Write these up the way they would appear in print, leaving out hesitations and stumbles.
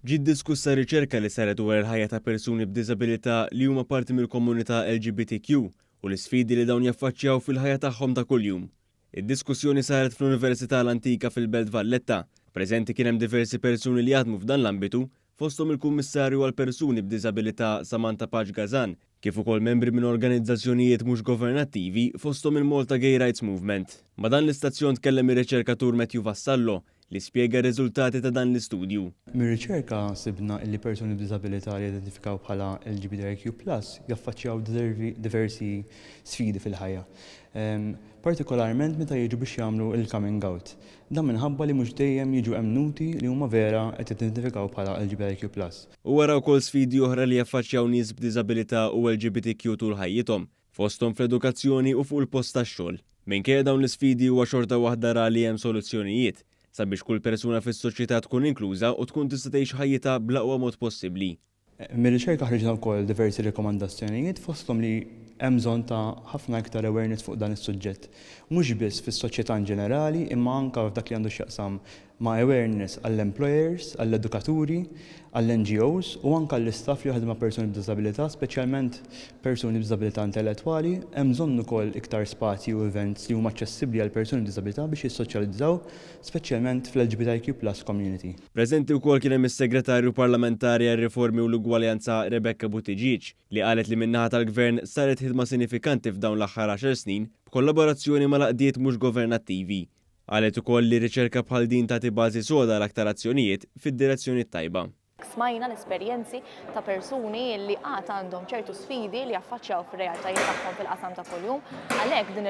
Ġiet diskussa riċerka li saret dwar il-ħajja ta' persuni b'diżabilità li huma parti mill-komunità LGBTQ u l-isfidi li dawn jaffaċċjaw fil-ħajja tagħhom ta' kuljum. Id-diskussjoni saret fl-Università l-Antika fil-Belt Valletta. Preżenti kien hemm diversi persuni li jaħdmu f'dan l-ambitu, fosthom il-Kummissarju għal persuni b'diżabilità Samantha Paġ Gazan, kif ukoll membri minn organizzazzjonijiet mhux governattivi fosthom il-Malta Gay Rights Movement. Ma dan l-istazzjon tkellem ir-riċerkatur Matthew Vassallo li spjega r-riżultati ta' dan l-istudju. Mir-riċerka sibna li persuni b'diżabilità li identifikaw bħala LGBTIQ+ jaffaċċjaw diversi sfidi fil-ħajja. Partikolarment meta jiġu biex jagħmlu il-coming out. Dan minħabba li mhux dejjem jiġu emnuti li huma vera qed jidentifikaw bħala LGBTIQ+. U wara wkoll sfidi oħra li jaffaċċjaw nies b'diżabilità u LGBTQ tul ħajjithom, fosthom fl-edukazzjoni u fuq il-post tax-xogħol. Minkejja dawn l-isfidi huwa xorta waħda ra li hemm soluzzjonijiet sabiex kull persuna fis-soċjetà tkun inkluża u tkun tista' tgħix ħajjitha bl-aqwa mod possibbli. Mir-riċerka ħriġna wkoll diversi rekomandazzjonijiet fosthom li hemm bżonn ta' ħafna iktar awareness fuq dan is-suġġett. Mhux biss fis-soċjetà ġenerali imma anke f'dak li għandu x'jaqsam ma' awareness għall-employers, għall-edukaturi, għall-NGOs u anke għall-istaff li jaħdmu ma' persuni b'diżabilità, speċjalment persuni b'diżabilità intellettwali, hemm bżonn ukoll iktar spazji u events li huma aċċessibbli għal persuni b'diżabilità biex jissoċjalizzaw, speċjalment fl-LGBTIQ+ community. Preżenti wkoll kien hemm is-Segretarju Parlamentari għar-Riformi u l-Ugwaljanza Rebecca Buttigieg li qalet li min-naħa tal-Gvern saret ħidma sinifikanti f'dawn l-aħħar 10 snin b'kollaborazzjoni mal-għaqdiet mhux governattivi. Qalet ukoll li riċerka bħal din tagħti bażi soda l-aktar azzjonijiet fid-direzzjoni tajba. Smajna l-esperjenzi ta' persuni li għad għandhom ċertu sfidi li jaffaċċjaw fir-realtajiet tagħhom fil-qasam ta' kuljum, għalhekk din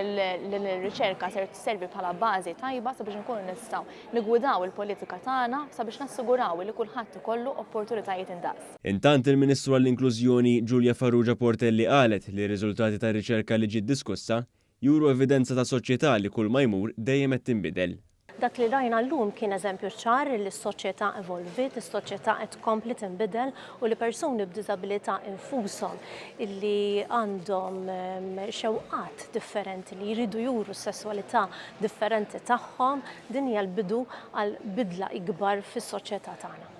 il-riċerka ser tisservi bħala bażi tajba sabiex nkunu nistgħu nigwidaw il-politika tagħna sabiex nassiguraw li kulħadd ikollu opportunitajiet indaqs. Intant il-Ministru għall-Inklużjoni Giulia Farrugia Portelli qalet li r-riżultati tar-riċerka li ġiet diskussa juru evidenza ta' soċjetà li kull ma jmur dejjem qed tinbidel. Dak li rajna llum kien eżempju ċar li s-soċjetà evolvit, is-soċjetà qed tkompli tinbidel u li persuni b'diżabilità infushom illi għandhom xewqat differenti li jridu juru s-sesswalità differenti tagħhom din hija l-bidu għal bidla ikbar fis-soċjetà tagħna.